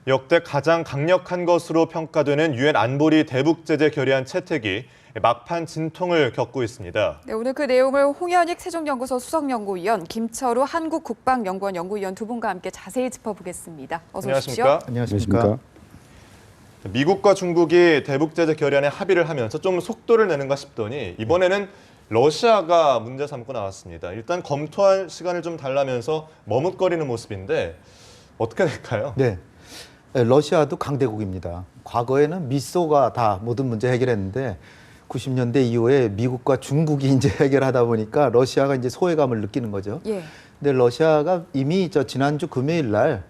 역대 가장 강력한 것으로 평가되는 유엔 안보리 대북 제재 결의안 채택이 막판 진통을 겪고 있습니다. 네, 오늘 그 내용을 홍현익 세종연구소 수석연구위원, 김철우 한국국방연구원 연구위원 두 분과 함께 자세히 짚어보겠습니다. 어서 오십시오. 안녕하십니까? 미국과 중국이 대북 제재 결의안에 합의를 하면서 좀 속도를 내는가 싶더니 이번에는 러시아가 문제 삼고 나왔습니다. 일단 검토할 시간을 좀 달라면서 머뭇거리는 모습인데 어떻게 될까요? 네, 러시아도 강대국입니다. 과거에는 미소가 다 모든 문제 해결했는데 90년대 이후에 미국과 중국이 이제 해결하다 보니까 러시아가 이제 소외감을 느끼는 거죠. 예. 근데 러시아가 이미 지난주 금요일 날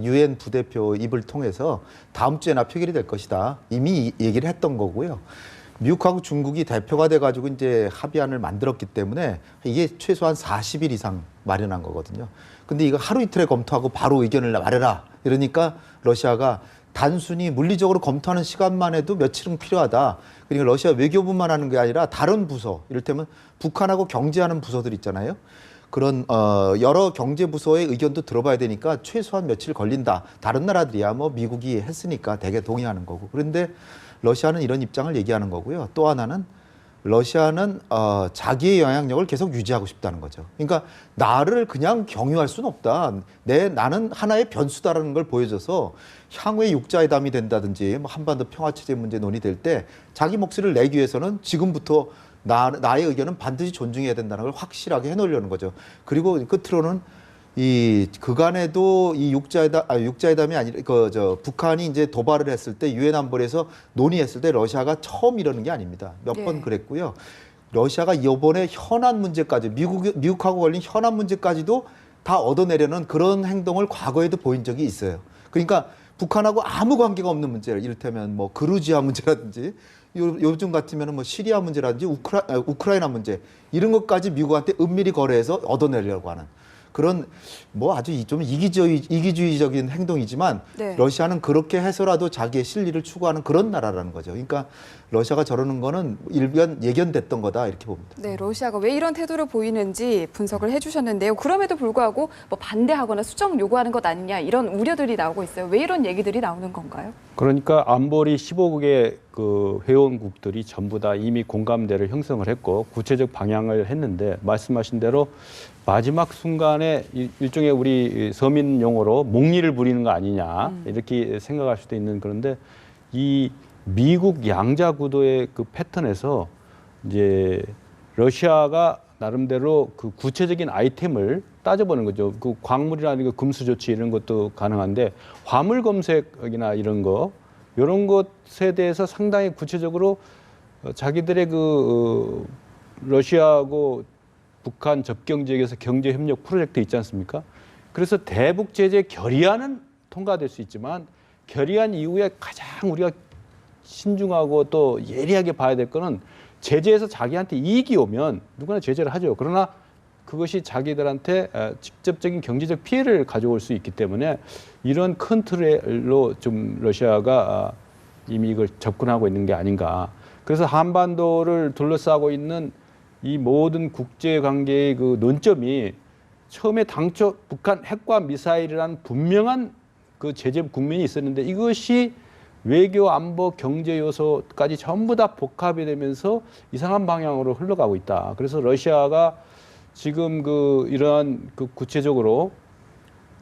유엔 부대표 입을 통해서 다음 주에나 표결이 될 것이다. 이미 얘기를 했던 거고요. 미국하고 중국이 대표가 돼가지고 이제 합의안을 만들었기 때문에 이게 최소한 40일 이상 마련한 거거든요. 근데 이거 하루 이틀에 검토하고 바로 의견을 말해라. 이러니까 러시아가 단순히 물리적으로 검토하는 시간만 해도 며칠은 필요하다. 그러니까 러시아 외교부만 하는 게 아니라 다른 부서, 이를테면 북한하고 경제하는 부서들 있잖아요. 그런 여러 경제 부서의 의견도 들어봐야 되니까 최소한 며칠 걸린다. 다른 나라들이야 뭐 미국이 했으니까 대개 동의하는 거고. 그런데 러시아는 이런 입장을 얘기하는 거고요. 또 하나는 러시아는 자기의 영향력을 계속 유지하고 싶다는 거죠. 그러니까 나를 그냥 경유할 수는 없다. 나는 하나의 변수다라는 걸 보여줘서 향후에 육자회담이 된다든지 뭐 한반도 평화체제 문제 논의될 때 자기 목소리를 내기 위해서는 지금부터 나의 의견은 반드시 존중해야 된다는 걸 확실하게 해놓으려는 거죠. 그리고 끝으로는 이 그간에도 이 육자회담이 아니라 북한이 이제 도발을 했을 때 유엔 안보리에서 논의했을 때 러시아가 처음 이러는 게 아닙니다. 몇 번 그랬고요. 러시아가 이번에 현안 문제까지 미국하고 걸린 현안 문제까지도 다 얻어내려는 그런 행동을 과거에도 보인 적이 있어요. 그러니까 북한하고 아무 관계가 없는 문제, 이를테면 뭐 그루지아 문제라든지 요즘 같으면 뭐 시리아 문제라든지 우크라이나 문제 이런 것까지 미국한테 은밀히 거래해서 얻어내려고 하는 그런 뭐 아주 좀 이기주의적인 행동이지만 네. 러시아는 그렇게 해서라도 자기의 실리를 추구하는 그런 나라라는 거죠. 그러니까 러시아가 저러는 거는 예견됐던 거다 이렇게 봅니다. 네, 러시아가 왜 이런 태도를 보이는지 분석을 해주셨는데요. 그럼에도 불구하고 뭐 반대하거나 수정 요구하는 것 아니냐 이런 우려들이 나오고 있어요. 왜 이런 얘기들이 나오는 건가요? 그러니까 안보리 15개의 그 회원국들이 전부 다 이미 공감대를 형성을 했고 구체적 방향을 했는데 말씀하신 대로 마지막 순간에 일종의 우리 서민 용어로 목리를 부리는 거 아니냐 이렇게 생각할 수도 있는 그런데 이 미국 양자 구도의 그 패턴에서 이제 러시아가 나름대로 그 구체적인 아이템을 따져보는 거죠. 그 광물이라든가 금수 조치 이런 것도 가능한데 화물 검색이나 이런 것에 대해서 상당히 구체적으로 자기들의 그 러시아하고 북한 접경 지역에서 경제 협력 프로젝트 있지 않습니까? 그래서 대북 제재 결의안은 통과될 수 있지만 결의안 이후에 가장 우리가 신중하고 또 예리하게 봐야 될 거는 제재에서 자기한테 이익이 오면 누구나 제재를 하죠. 그러나 그것이 자기들한테 직접적인 경제적 피해를 가져올 수 있기 때문에 이런 큰 틀로 좀 러시아가 이미 이걸 접근하고 있는 게 아닌가. 그래서 한반도를 둘러싸고 있는 이 모든 국제관계의 그 논점이 처음에 당초 북한 핵과 미사일이라는 분명한 그 제재 국면이 있었는데 이것이 외교, 안보, 경제 요소까지 전부 다 복합이 되면서 이상한 방향으로 흘러가고 있다. 그래서 러시아가 지금 이러한 구체적으로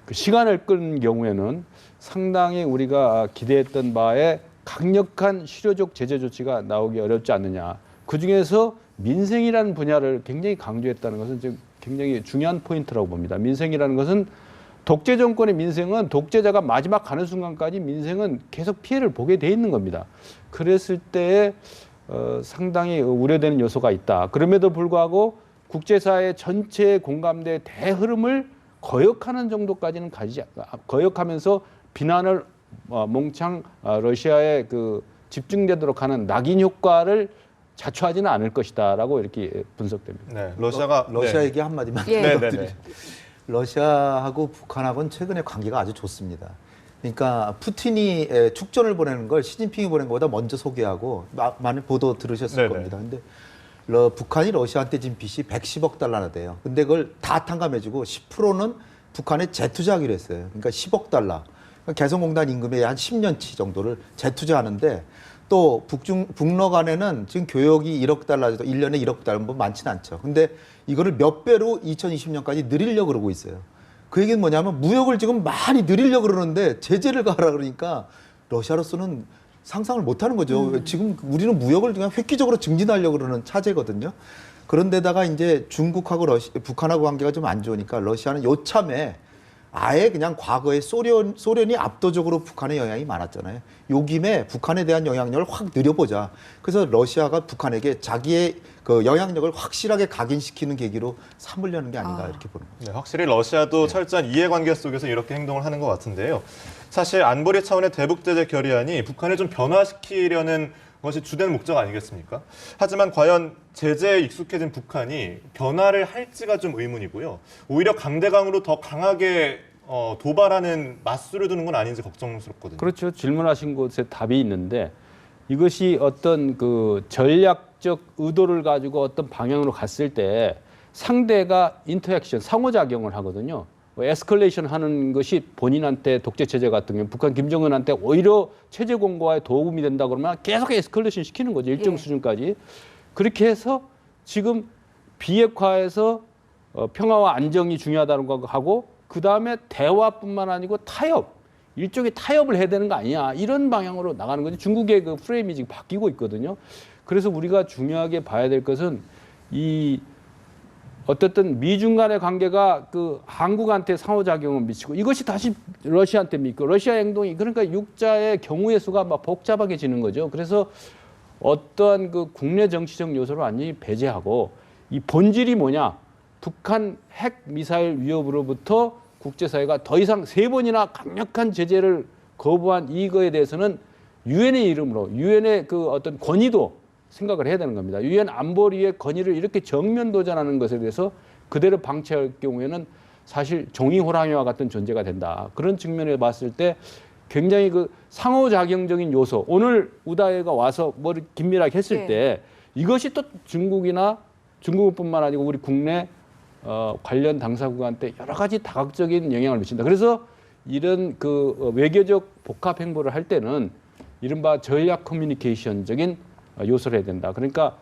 그 시간을 끄는 경우에는 상당히 우리가 기대했던 바에 강력한 실효적 제재 조치가 나오기 어렵지 않느냐. 그중에서 민생이라는 분야를 굉장히 강조했다는 것은 지금 굉장히 중요한 포인트라고 봅니다. 민생이라는 것은 독재 정권의 민생은 독재자가 마지막 가는 순간까지 민생은 계속 피해를 보게 돼 있는 겁니다. 그랬을 때에 상당히 우려되는 요소가 있다. 그럼에도 불구하고 국제사회 전체의 공감대 대흐름을 거역하는 정도까지는 거역하면서 비난을 몽창 러시아에 집중되도록 하는 낙인 효과를 자초하지는 않을 것이다라고 이렇게 분석됩니다. 네, 러시아가 러시아 얘기 한마디만 드리죠. 러시아하고 북한하고는 최근에 관계가 아주 좋습니다. 그러니까 푸틴이 축전을 보내는 걸 시진핑이 보낸 것보다 먼저 소개하고 많은 보도 들으셨을 겁니다. 근데 북한이 러시아한테 진 빚이 110억 달러나 돼요. 근데 그걸 다 탕감해주고 10%는 북한에 재투자하기로 했어요. 그러니까 10억 달러. 개성공단 임금에 한 10년치 정도를 재투자하는데 또 북러 간에는 지금 교역이 1억 달러도 1년에 1억 달러 뭐 많지는 않죠. 근데 이거를 몇 배로 2020년까지 늘리려고 그러고 있어요. 그 얘기는 뭐냐면 무역을 지금 많이 늘리려고 그러는데 제재를 가라 그러니까 러시아로서는 상상을 못 하는 거죠. 지금 우리는 무역을 그냥 획기적으로 증진하려고 그러는 차제거든요. 그런데다가 이제 중국하고 북한하고 관계가 좀 안 좋으니까 러시아는 요참에 아예 그냥 과거에 소련이 압도적으로 북한에 영향이 많았잖아요. 요김에 북한에 대한 영향력을 확 늘려보자. 그래서 러시아가 북한에게 자기의 그 영향력을 확실하게 각인시키는 계기로 삼으려는 게 아닌가 이렇게 보는 거죠. 네, 확실히 러시아도 철저한 이해관계 속에서 이렇게 행동을 하는 것 같은데요. 사실 안보리 차원의 대북 제재 결의안이 북한을 좀 변화시키려는 것이 주된 목적 아니겠습니까? 하지만 과연 제재에 익숙해진 북한이 변화를 할지가 좀 의문이고요. 오히려 강대강으로 더 강하게 도발하는 맞수를 두는 건 아닌지 걱정스럽거든요. 그렇죠. 질문하신 곳에 답이 있는데 이것이 어떤 그 전략적 의도를 가지고 어떤 방향으로 갔을 때 상대가 인터액션, 상호작용을 하거든요. 에스컬레이션 하는 것이 본인한테 독재 체제 같은 경우 북한 김정은한테 오히려 체제 공고화에 도움이 된다 그러면 계속 에스컬레이션 시키는 거죠. 일정 수준까지. 그렇게 해서 지금 비핵화에서 평화와 안정이 중요하다는 거 하고 그다음에 대화뿐만 아니고 타협, 일종의 타협을 해야 되는 거 아니냐 이런 방향으로 나가는 거죠. 중국의 그 프레임이 지금 바뀌고 있거든요. 그래서 우리가 중요하게 봐야 될 것은 이 어쨌든 미중 간의 관계가 그 한국한테 상호작용을 미치고 이것이 다시 러시아한테 미치고 러시아 행동이 그러니까 육자의 경우의 수가 막 복잡하게지는 거죠. 그래서 어떠한 그 국내 정치적 요소를 완전히 배제하고 이 본질이 뭐냐? 북한 핵 미사일 위협으로부터 국제사회가 더 이상 3번이나 강력한 제재를 거부한 이거에 대해서는 유엔의 이름으로 유엔의 그 어떤 권위도 생각을 해야 되는 겁니다. 유엔 안보리의 권위를 이렇게 정면 도전하는 것에 대해서 그대로 방치할 경우에는 사실 종이 호랑이와 같은 존재가 된다. 그런 측면에 봤을 때 굉장히 그 상호작용적인 요소. 오늘 우다해가 와서 뭐 긴밀하게 했을 때 이것이 또 중국이나 중국뿐만 아니고 우리 국내 관련 당사국한테 여러 가지 다각적인 영향을 미친다. 그래서 이런 그 외교적 복합 행보를 할 때는 이른바 전략 커뮤니케이션적인 요소를 해야 된다. 그러니까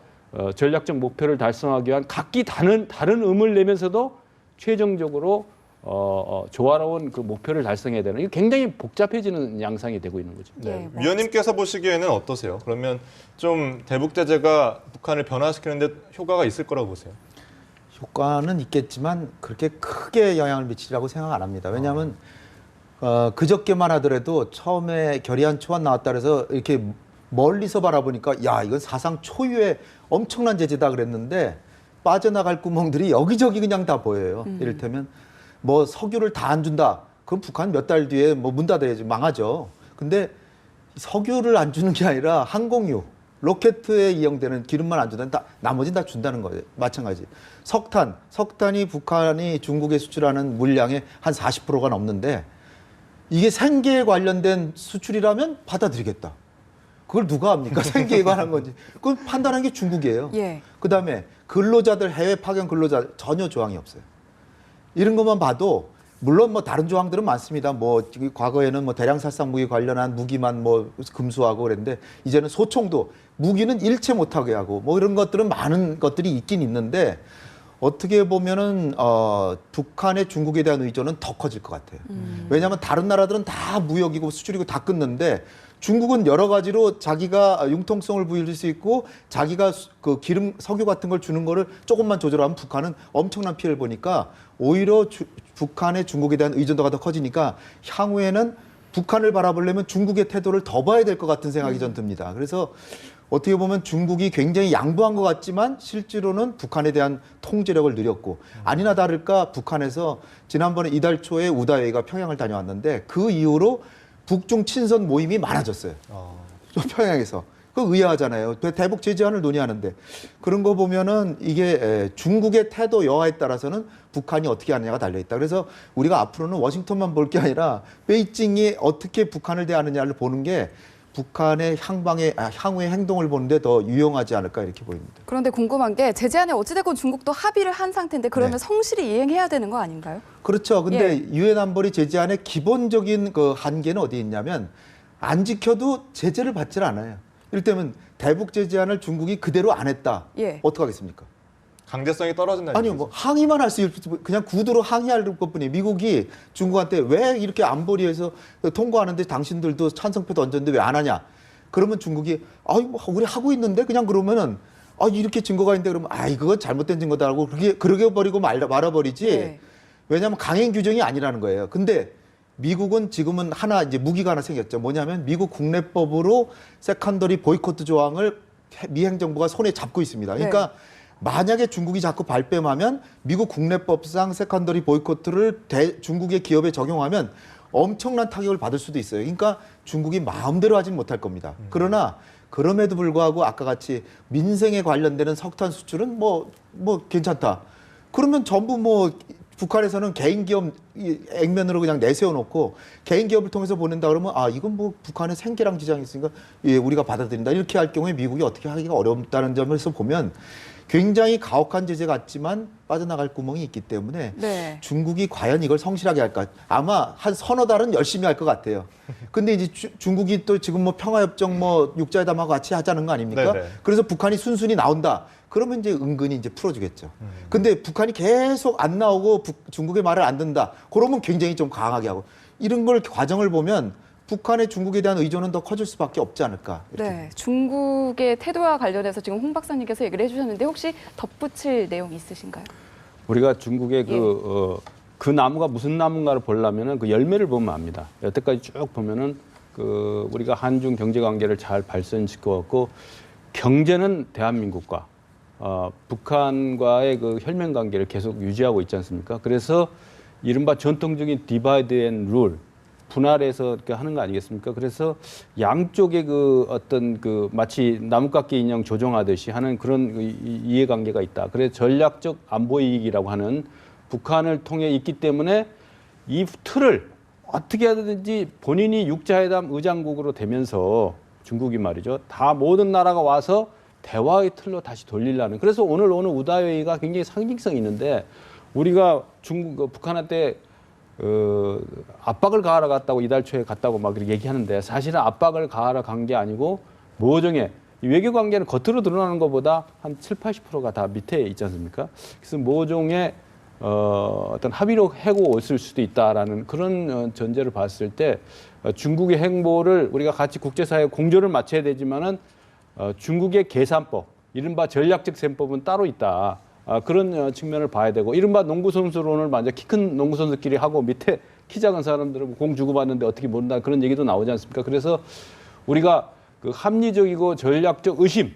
전략적 목표를 달성하기 위한 각기 다른 음을 내면서도 최종적으로 조화로운 그 목표를 달성해야 되는. 이게 굉장히 복잡해지는 양상이 되고 있는 거죠. 네. 위원님께서 보시기에는 어떠세요? 그러면 좀 대북 제재가 북한을 변화시키는데 효과가 있을 거라고 보세요? 효과는 있겠지만 그렇게 크게 영향을 미치리라고 생각 안 합니다. 왜냐하면 그저께만 하더라도 처음에 결의안 초안 나왔다 그래서 이렇게 멀리서 바라보니까 야 이건 사상 초유의 엄청난 제재다 그랬는데 빠져나갈 구멍들이 여기저기 그냥 다 보여요. 이를테면 뭐 석유를 다 안 준다. 그럼 북한 몇 달 뒤에 뭐 문 닫아야지 망하죠. 근데 석유를 안 주는 게 아니라 항공유, 로켓에 이용되는 기름만 안 준다. 나머지는 다 준다는 거예요. 마찬가지. 석탄이 북한이 중국에 수출하는 물량의 한 40%가 넘는데 이게 생계에 관련된 수출이라면 받아들이겠다. 그걸 누가 합니까? 생계에 관한 건지. 그건 판단한 게 중국이에요. 그다음에 근로자들, 해외 파견 근로자 전혀 조항이 없어요. 이런 것만 봐도 물론 뭐 다른 조항들은 많습니다. 뭐 과거에는 뭐 대량 살상 무기 관련한 무기만 뭐 금수하고 그랬는데 이제는 소총도 무기는 일체 못하게 하고 뭐 이런 것들은 많은 것들이 있긴 있는데 어떻게 보면은 북한의 중국에 대한 의존은 더 커질 것 같아요. 왜냐하면 다른 나라들은 다 무역이고 수출이고 다 끊는데 중국은 여러 가지로 자기가 융통성을 부여줄 수 있고 자기가 그 기름, 석유 같은 걸 주는 거를 조금만 조절하면 북한은 엄청난 피해를 보니까 오히려 북한의 중국에 대한 의존도가 더 커지니까 향후에는 북한을 바라보려면 중국의 태도를 더 봐야 될 것 같은 생각이 전 듭니다. 그래서 어떻게 보면 중국이 굉장히 양보한 것 같지만 실제로는 북한에 대한 통제력을 늘렸고 아니나 다를까 북한에서 지난번에 이달 초에 우다웨이가 평양을 다녀왔는데 그 이후로 북중 친선 모임이 많아졌어요. 평양에서. 그거 의아하잖아요. 대북 제재안을 논의하는데 그런 거 보면은 이게 중국의 태도 여하에 따라서는 북한이 어떻게 하느냐가 달려있다. 그래서 우리가 앞으로는 워싱턴만 볼 게 아니라 베이징이 어떻게 북한을 대하느냐를 보는 게 북한의 향후의 행동을 보는데 더 유용하지 않을까 이렇게 보입니다. 그런데 궁금한 게 제재안에 어찌됐건 중국도 합의를 한 상태인데 그러면 네. 성실히 이행해야 되는 거 아닌가요? 그렇죠. 근데 예. 유엔 안보리 제재안의 기본적인 그 한계는 어디 있냐면 안 지켜도 제재를 받질 않아요. 이를테면 대북 제재안을 중국이 그대로 안 했다. 예. 어떡하겠습니까? 강제성이 떨어진다는 아니요, 얘기죠. 뭐 항의만 할 수 있지 그냥 구두로 항의할 것뿐이에요. 미국이 중국한테 왜 이렇게 안보리에서 통과하는데 당신들도 찬성표도 얹었는데 왜 안 하냐? 그러면 중국이 뭐 우리 하고 있는데 그냥 그러면은 이렇게 증거가 있는데 그러면 그건 잘못된 증거다라고 그러게 버리고 말아버리지. 네. 왜냐하면 강행 규정이 아니라는 거예요. 근데 미국은 지금은 이제 무기가 하나 생겼죠. 뭐냐면 미국 국내법으로 세컨더리 보이콧 조항을 미 행정부가 손에 잡고 있습니다. 그러니까 만약에 중국이 자꾸 발뺌하면 미국 국내법상 세컨더리 보이콧을 중국의 기업에 적용하면 엄청난 타격을 받을 수도 있어요. 그러니까 중국이 마음대로 하진 못할 겁니다. 그러나 그럼에도 불구하고 아까 같이 민생에 관련되는 석탄 수출은 뭐 괜찮다. 그러면 전부 북한에서는 개인 기업 액면으로 그냥 내세워 놓고 개인 기업을 통해서 보낸다 그러면 이건 북한의 생계랑 지장이 있으니까 우리가 받아들인다. 이렇게 할 경우에 미국이 어떻게 하기가 어렵다는 점에서 보면 굉장히 가혹한 제재 같지만 빠져나갈 구멍이 있기 때문에 네. 중국이 과연 이걸 성실하게 할까? 아마 한 서너 달은 열심히 할 것 같아요. 근데 이제 중국이 또 지금 평화협정 육자회담하고 같이 하자는 거 아닙니까? 네네. 그래서 북한이 순순히 나온다. 그러면 이제 은근히 이제 풀어주겠죠. 근데 북한이 계속 안 나오고 중국의 말을 안 듣는다. 그러면 굉장히 좀 강하게 하고 이런 걸 과정을 보면 북한의 중국에 대한 의존은 더 커질 수밖에 없지 않을까. 이렇게. 네, 중국의 태도와 관련해서 지금 홍 박사님께서 얘기를 해주셨는데 혹시 덧붙일 내용 있으신가요? 우리가 중국의 그 나무가 무슨 나무인가를 보려면은 그 열매를 보면 압니다. 여태까지 쭉 보면은 우리가 한중 경제 관계를 잘 발전시켜왔고 경제는 대한민국과 북한과의 그 혈맹 관계를 계속 유지하고 있지 않습니까? 그래서 이른바 전통적인 디바이드 앤 룰 분할해서 이렇게 하는 거 아니겠습니까? 그래서 양쪽의 마치 나뭇가지 인형 조종하듯이 하는 그런 이해관계가 있다. 그래서 전략적 안보 이익이라고 하는 북한을 통해 있기 때문에 이 틀을 어떻게 하든지 본인이 육자회담 의장국으로 되면서 중국이 말이죠. 다 모든 나라가 와서 대화의 틀로 다시 돌리려는. 그래서 오늘 우다회의가 굉장히 상징성이 있는데 우리가 북한한테 압박을 가하러 갔다고 이달 초에 갔다고 막 이렇게 얘기하는데 사실은 압박을 가하러 간 게 아니고 모종의 외교 관계는 겉으로 드러나는 것보다 한 70~80%가 다 밑에 있지 않습니까? 그래서 모종의 어떤 합의로 해고 있을 수도 있다라는 그런 전제를 봤을 때 중국의 행보를 우리가 같이 국제사회 공조를 맞춰야 되지만은 중국의 계산법, 이른바 전략적 셈법은 따로 있다. 그런 측면을 봐야 되고 이른바 농구 선수론을 먼저 키 큰 농구 선수끼리 하고 밑에 키 작은 사람들은 공 주고받는데 어떻게 모른다 그런 얘기도 나오지 않습니까? 그래서 우리가 그 합리적이고 전략적 의심,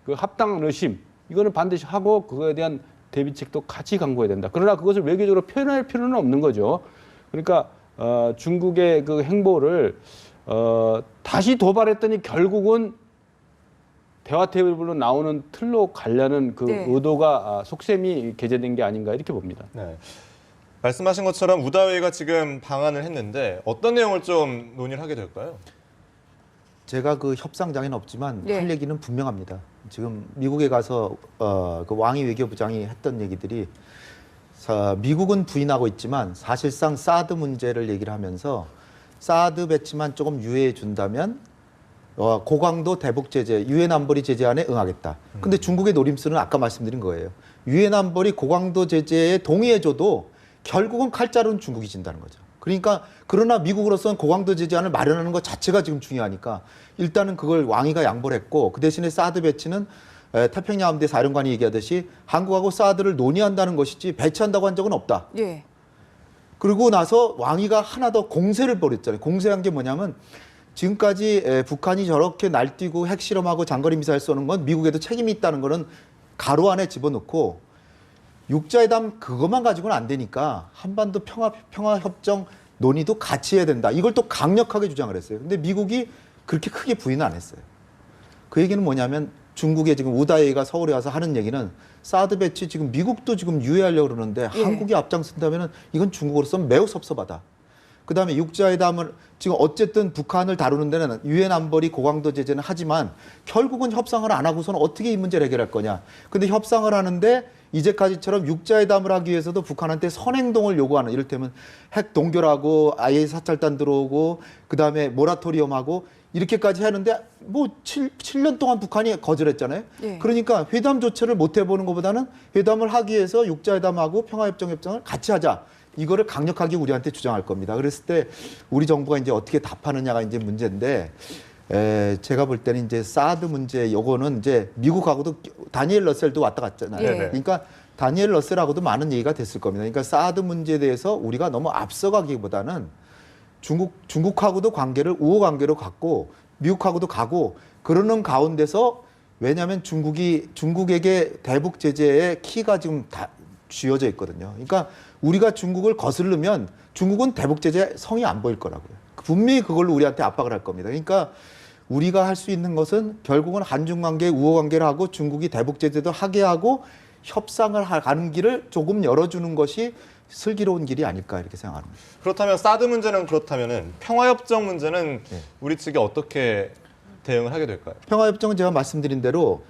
그 합당한 의심 이거는 반드시 하고 그거에 대한 대비책도 같이 강구해야 된다. 그러나 그것을 외교적으로 표현할 필요는 없는 거죠. 그러니까 중국의 그 행보를 다시 도발했더니 결국은 대화 테이블로 나오는 틀로 가려는 그 의도가 속셈이 게재된 게 아닌가 이렇게 봅니다. 네. 말씀하신 것처럼 우다회의가 지금 방한을 했는데 어떤 내용을 좀 논의를 하게 될까요? 제가 그 협상장에는 없지만 네. 할 얘기는 분명합니다. 지금 미국에 가서 그 왕이 외교부장이 했던 얘기들이 미국은 부인하고 있지만 사실상 사드 문제를 얘기를 하면서 사드 배치만 조금 유예해 준다면 고강도 대북 제재, 유엔 안보리 제재안에 응하겠다. 근데 중국의 노림수는 아까 말씀드린 거예요. 유엔 안보리 고강도 제재에 동의해줘도 결국은 칼자루는 중국이 진다는 거죠. 그러니까 그러나 미국으로서는 고강도 제재안을 마련하는 것 자체가 지금 중요하니까 일단은 그걸 왕위가 양보를 했고 그 대신에 사드 배치는 태평양 함대 사령관이 얘기하듯이 한국하고 사드를 논의한다는 것이지 배치한다고 한 적은 없다. 예. 그리고 나서 왕위가 하나 더 공세를 벌였잖아요. 공세한 게 뭐냐면 지금까지 북한이 저렇게 날뛰고 핵실험하고 장거리 미사일 쏘는 건 미국에도 책임이 있다는 거는 가로 안에 집어넣고 육자회담 그것만 가지고는 안 되니까 한반도 평화협정 논의도 같이 해야 된다. 이걸 또 강력하게 주장을 했어요. 근데 미국이 그렇게 크게 부인은 안 했어요. 그 얘기는 뭐냐면 중국의 지금 우다회의가 서울에 와서 하는 얘기는 사드 배치 지금 미국도 지금 유예하려고 그러는데 한국이 앞장선다면 이건 중국으로서는 매우 섭섭하다. 그다음에 육자회담을 지금 어쨌든 북한을 다루는 데는 유엔 안보리 고강도 제재는 하지만 결국은 협상을 안 하고서는 어떻게 이 문제를 해결할 거냐. 근데 협상을 하는데 이제까지처럼 육자회담을 하기 위해서도 북한한테 선행동을 요구하는, 이를테면 핵 동결하고 IAEA 사찰단 들어오고 그다음에 모라토리엄하고 이렇게까지 하는데 뭐 7년 동안 북한이 거절했잖아요. 예. 그러니까 회담 조치를 못 해보는 것보다는 회담을 하기 위해서 육자회담하고 평화협정을 같이 하자. 이거를 강력하게 우리한테 주장할 겁니다. 그랬을 때 우리 정부가 이제 어떻게 답하느냐가 이제 문제인데, 제가 볼 때는 이제 사드 문제, 요거는 이제 미국하고도 다니엘 러셀도 왔다 갔잖아요. 예. 그러니까 다니엘 러셀하고도 많은 얘기가 됐을 겁니다. 그러니까 사드 문제에 대해서 우리가 너무 앞서가기보다는 중국하고도 관계를 우호 관계로 갖고 미국하고도 가고 그러는 가운데서, 왜냐하면 중국에게 대북 제재의 키가 지금 다 쥐어져 있거든요. 그러니까 우리가 중국을 거스르면 중국은 대북 제재 성이 안 보일 거라고요. 분명히 그걸로 우리한테 압박을 할 겁니다. 그러니까 우리가 할 수 있는 것은 결국은 한중 관계 우호 관계를 하고 중국이 대북 제재도 하게 하고 협상을 가는 길을 조금 열어주는 것이 슬기로운 길이 아닐까 이렇게 생각합니다. 그렇다면 사드 문제는 그렇다면은 평화협정 문제는 네. 우리 측이 어떻게 대응을 하게 될까요? 평화협정은 제가 말씀드린 대로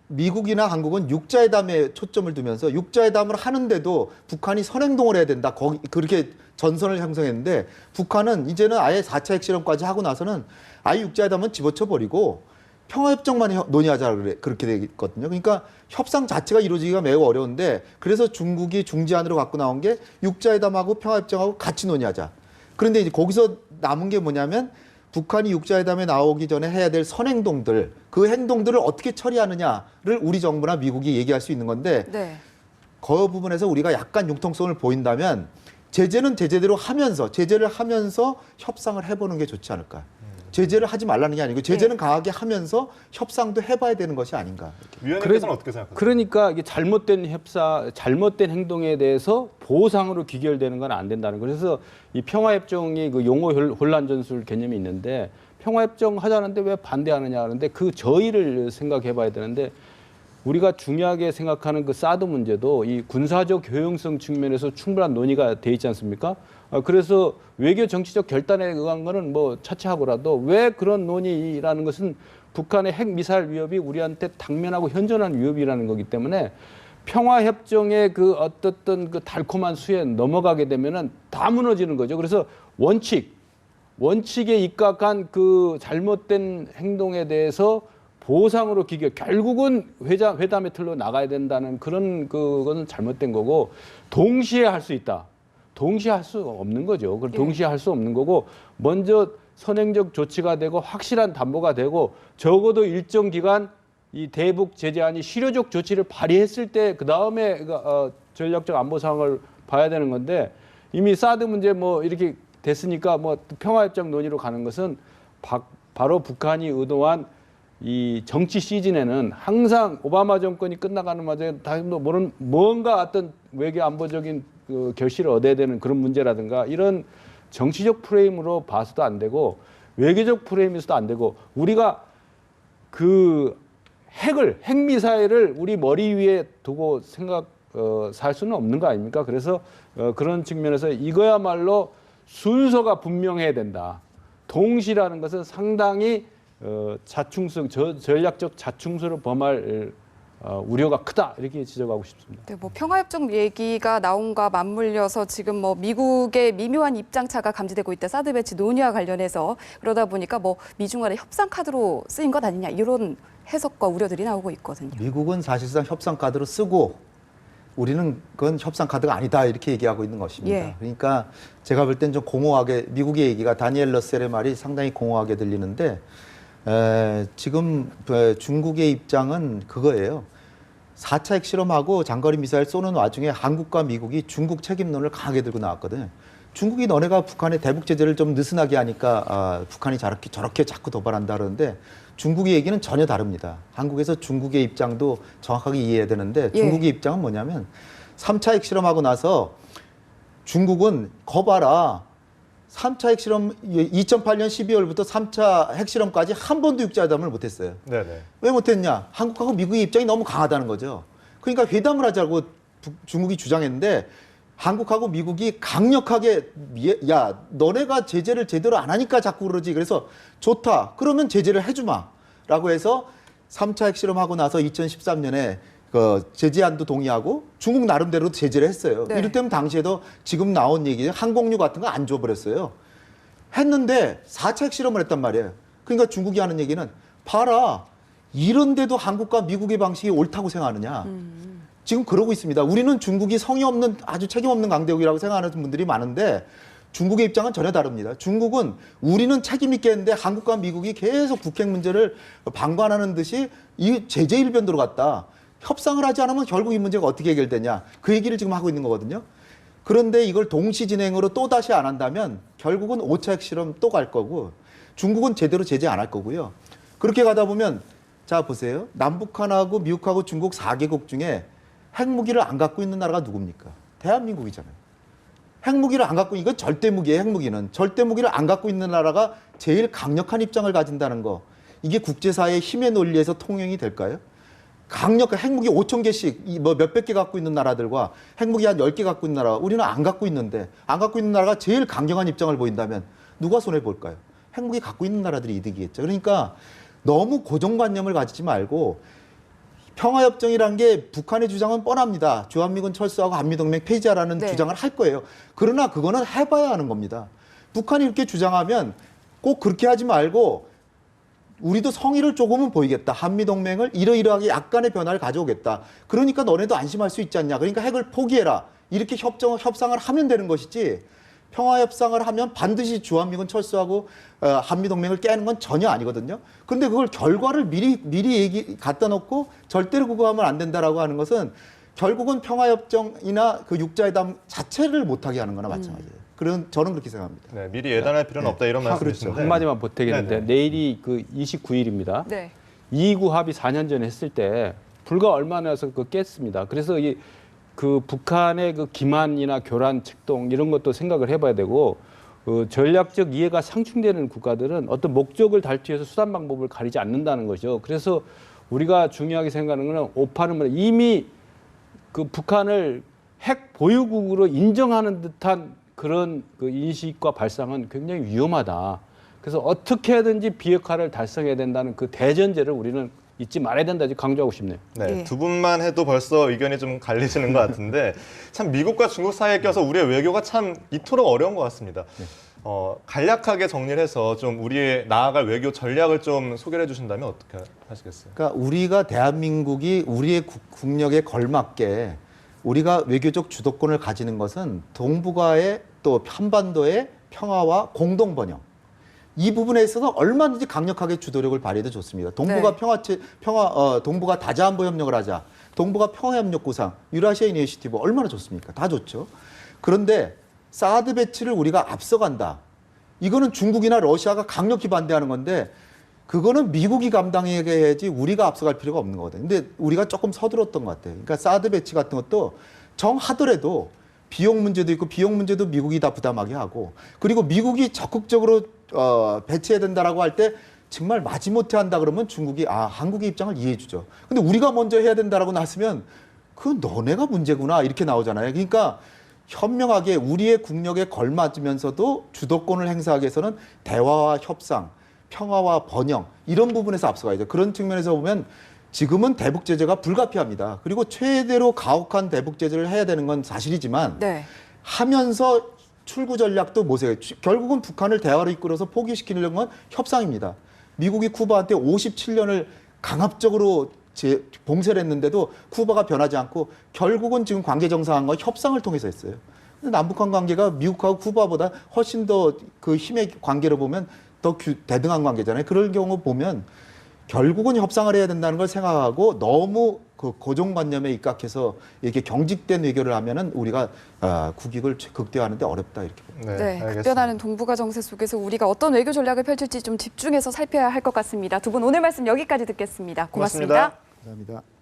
미국이나 한국은 육자회담에 초점을 두면서 육자회담을 하는데도 북한이 선행동을 해야 된다. 그렇게 전선을 형성했는데, 북한은 이제는 아예 4차 핵실험까지 하고 나서는 아예 육자회담은 집어쳐 버리고 평화협정만 논의하자 그렇게 되거든요. 그러니까 협상 자체가 이루어지기가 매우 어려운데, 그래서 중국이 중재안으로 갖고 나온 게 육자회담하고 평화협정하고 같이 논의하자. 그런데 이제 거기서 남은 게 뭐냐면, 북한이 육자회담에 나오기 전에 해야 될 선행동들, 그 행동들을 어떻게 처리하느냐를 우리 정부나 미국이 얘기할 수 있는 건데, 네. 그 부분에서 우리가 약간 융통성을 보인다면 제재는 제재대로 하면서, 제재를 하면서 협상을 해보는 게 좋지 않을까. 제재를 하지 말라는 게 아니고 제재는 강하게 하면서 협상도 해봐야 되는 것이 아닌가. 위원님께서는 어떻게 생각하세요? 그러니까 이게 잘못된 행동에 대해서 보상으로 귀결되는 건 안 된다는 거예요. 그래서 이 평화협정이 그 용어 혼란 전술 개념이 있는데, 평화협정 하자는데 왜 반대하느냐 하는데 그 저의를 생각해봐야 되는데, 우리가 중요하게 생각하는 그 사드 문제도 이 군사적 효용성 측면에서 충분한 논의가 돼 있지 않습니까? 그래서 외교 정치적 결단에 의한 거는 뭐 차치하고라도 왜 그런 논의라는 것은 북한의 핵 미사일 위협이 우리한테 당면하고 현존한 위협이라는 거기 때문에, 평화협정의 그 어떻든 그 달콤한 수에 넘어가게 되면은 다 무너지는 거죠. 그래서 원칙에 입각한 그 잘못된 행동에 대해서 보상으로 결국은 회담의 틀로 나가야 된다는 그런 그거는 잘못된 거고, 동시에 할 수 있다. 동시에 할 수 없는 거죠. 그걸 동시에 할 수 없는 거고, 먼저 선행적 조치가 되고 확실한 담보가 되고, 적어도 일정 기간 이 대북 제재안이 실효적 조치를 발휘했을 때 그 다음에 전략적 안보 상황을 봐야 되는 건데, 이미 사드 문제 뭐 이렇게 됐으니까 뭐 평화협정 논의로 가는 것은 바로 북한이 의도한 이 정치 시즌에는 항상 오바마 정권이 끝나가는 마저에 다시도 모르는 뭔가 어떤 외교 안보적인 그 결실을 얻어야 되는 그런 문제라든가, 이런 정치적 프레임으로 봐서도 안 되고 외교적 프레임에서도 안 되고, 우리가 그 핵미사일을 우리 머리 위에 두고 살 수는 없는 거 아닙니까? 그래서 그런 측면에서 이거야말로 순서가 분명해야 된다. 동시라는 것은 상당히 전략적 자충수를 범할 우려가 크다, 이렇게 지적하고 싶습니다. 네, 뭐 평화협정 얘기가 나온과 맞물려서 지금 뭐 미국의 미묘한 입장차가 감지되고 있다. 사드 배치 논의와 관련해서, 그러다 보니까 뭐 미중 간의 협상 카드로 쓰인 것 아니냐, 이런 해석과 우려들이 나오고 있거든요. 미국은 사실상 협상 카드로 쓰고 우리는 그건 협상 카드가 아니다 이렇게 얘기하고 있는 것입니다. 예. 그러니까 제가 볼 땐 좀 공허하게, 미국의 얘기가 다니엘 러셀의 말이 상당히 공허하게 들리는데, 지금 중국의 입장은 그거예요. 4차 핵실험하고 장거리 미사일 쏘는 와중에 한국과 미국이 중국 책임론을 강하게 들고 나왔거든요. 중국이 너네가 북한의 대북 제재를 좀 느슨하게 하니까 북한이 저렇게 자꾸 도발한다 그러는데, 중국의 얘기는 전혀 다릅니다. 한국에서 중국의 입장도 정확하게 이해해야 되는데, 중국의 입장은 뭐냐면 3차 핵실험하고 나서 중국은 거봐라, 3차 핵실험 2008년 12월부터 3차 핵실험까지 한 번도 육자회담을 못했어요. 네네. 왜 못했냐? 한국하고 미국의 입장이 너무 강하다는 거죠. 그러니까 회담을 하자고 중국이 주장했는데, 한국하고 미국이 강력하게 야 너네가 제재를 제대로 안 하니까 자꾸 그러지. 그래서 좋다. 그러면 제재를 해주마라고 해서 3차 핵실험하고 나서 2013년에 그 제재안도 동의하고 중국 나름대로 제재를 했어요. 네. 이를테면 당시에도 지금 나온 얘기 항공유 같은 거 안 줘버렸어요. 했는데 4차 핵실험을 했단 말이에요. 그러니까 중국이 하는 얘기는 봐라. 이런데도 한국과 미국의 방식이 옳다고 생각하느냐. 지금 그러고 있습니다. 우리는 중국이 성의 없는 아주 책임 없는 강대국이라고 생각하는 분들이 많은데 중국의 입장은 전혀 다릅니다. 중국은 우리는 책임 있게 했는데 한국과 미국이 계속 북핵 문제를 방관하는 듯이 이 제재 일변도로 갔다. 협상을 하지 않으면 결국 이 문제가 어떻게 해결되냐. 그 얘기를 지금 하고 있는 거거든요. 그런데 이걸 동시 진행으로 또 다시 안 한다면 결국은 5차 핵실험 또 갈 거고 중국은 제대로 제재 안 할 거고요. 그렇게 가다 보면 자 보세요. 남북한하고 미국하고 중국 4개국 중에 핵무기를 안 갖고 있는 나라가 누굽니까? 대한민국이잖아요. 핵무기를 안 갖고 이건 절대무기예요. 핵무기는 절대무기를 안 갖고 있는 나라가 제일 강력한 입장을 가진다는 거. 이게 국제사회의 힘의 논리에서 통용이 될까요? 강력한 핵무기 5,000개씩 뭐 몇백 개 갖고 있는 나라들과 핵무기 한 10개 갖고 있는 나라 우리는 안 갖고 있는데 안 갖고 있는 나라가 제일 강경한 입장을 보인다면 누가 손해 볼까요? 핵무기 갖고 있는 나라들이 이득이겠죠. 그러니까 너무 고정관념을 가지지 말고 평화협정이라는 게 북한의 주장은 뻔합니다. 주한미군 철수하고 한미동맹 폐지하라는 네. 주장을 할 거예요. 그러나 그거는 해봐야 하는 겁니다. 북한이 이렇게 주장하면 꼭 그렇게 하지 말고 우리도 성의를 조금은 보이겠다. 한미동맹을 이러이러하게 약간의 변화를 가져오겠다. 그러니까 너네도 안심할 수 있지 않냐. 그러니까 핵을 포기해라. 이렇게 협상을 하면 되는 것이지 평화협상을 하면 반드시 주한미군 철수하고 한미동맹을 깨는 건 전혀 아니거든요. 그런데 그걸 결과를 미리 갖다 놓고 절대로 그거 하면 안 된다라고 하는 것은 결국은 평화협정이나 그 육자회담 자체를 못하게 하는 거나 마찬가지예요. 저는 그렇게 생각합니다. 네, 미리 예단할 필요는 없다 이런 말씀이신데. 한마디만 보태겠는데 네네. 내일이 그 29일입니다. 네. 2.29 합의 4년 전에 했을 때 불과 얼마 나서 그 깼습니다. 그래서 그 북한의 그 기만이나 교란, 책동 이런 것도 생각을 해봐야 되고 전략적 이해가 상충되는 국가들은 어떤 목적을 달기 위해서 수단 방법을 가리지 않는다는 거죠. 그래서 우리가 중요하게 생각하는 것은 오판은 이미 그 북한을 핵 보유국으로 인정하는 듯한 그런 그 인식과 발상은 굉장히 위험하다. 그래서 어떻게든지 비핵화를 달성해야 된다는 그 대전제를 우리는 잊지 말아야 된다 강조하고 싶네요. 네, 예. 두 분만 해도 벌써 의견이 좀 갈리시는 것 같은데 참 미국과 중국 사이에 껴서 우리의 외교가 참 이토록 어려운 것 같습니다. 간략하게 정리를 해서 좀 우리의 나아갈 외교 전략을 좀 소개를 해주신다면 어떻게 하시겠어요? 그러니까 우리가 대한민국이 우리의 국력에 걸맞게 우리가 외교적 주도권을 가지는 것은 동북아의 또 한반도의 평화와 공동 번영. 이 부분에 있어서 얼마든지 강력하게 주도력을 발휘해도 좋습니다. 동북아 네. 동북아 다자안보 협력을 하자. 동북아 평화협력 구상, 유라시아 이니시티브 얼마나 좋습니까? 다 좋죠. 그런데 사드 배치를 우리가 앞서간다. 이거는 중국이나 러시아가 강력히 반대하는 건데 그거는 미국이 감당해야지 우리가 앞서갈 필요가 없는 거거든요. 근데 우리가 조금 서둘렀던 것 같아요. 그러니까 사드 배치 같은 것도 정하더라도 비용 문제도 있고 비용 문제도 미국이 다 부담하게 하고 그리고 미국이 적극적으로 배치해야 된다라고 할 때 정말 마지못해 한다 그러면 중국이 한국의 입장을 이해해 주죠. 근데 우리가 먼저 해야 된다라고 나서면 그건 너네가 문제구나 이렇게 나오잖아요. 그러니까 현명하게 우리의 국력에 걸맞으면서도 주도권을 행사하기 위해서는 대화와 협상, 평화와 번영 이런 부분에서 앞서가야죠. 그런 측면에서 보면 지금은 대북 제재가 불가피합니다. 그리고 최대로 가혹한 대북 제재를 해야 되는 건 사실이지만 네. 하면서 출구 전략도 모색해. 결국은 북한을 대화로 이끌어서 포기시키려는 건 협상입니다. 미국이 쿠바한테 57년을 강압적으로 봉쇄를 했는데도 쿠바가 변하지 않고 결국은 지금 관계 정상화한 건 협상을 통해서 했어요. 근데 남북한 관계가 미국하고 쿠바보다 훨씬 더 그 힘의 관계로 보면 더 대등한 관계잖아요. 그럴 경우 보면 결국은 협상을 해야 된다는 걸 생각하고 너무 그 고정관념에 입각해서 이렇게 경직된 외교를 하면은 우리가 국익을 극대화하는데 어렵다 이렇게 봅니다. 네, 급변하는 동북아 정세 속에서 우리가 어떤 외교 전략을 펼칠지 좀 집중해서 살펴야 할 것 같습니다. 두 분 오늘 말씀 여기까지 듣겠습니다. 고맙습니다. 고맙습니다. 감사합니다.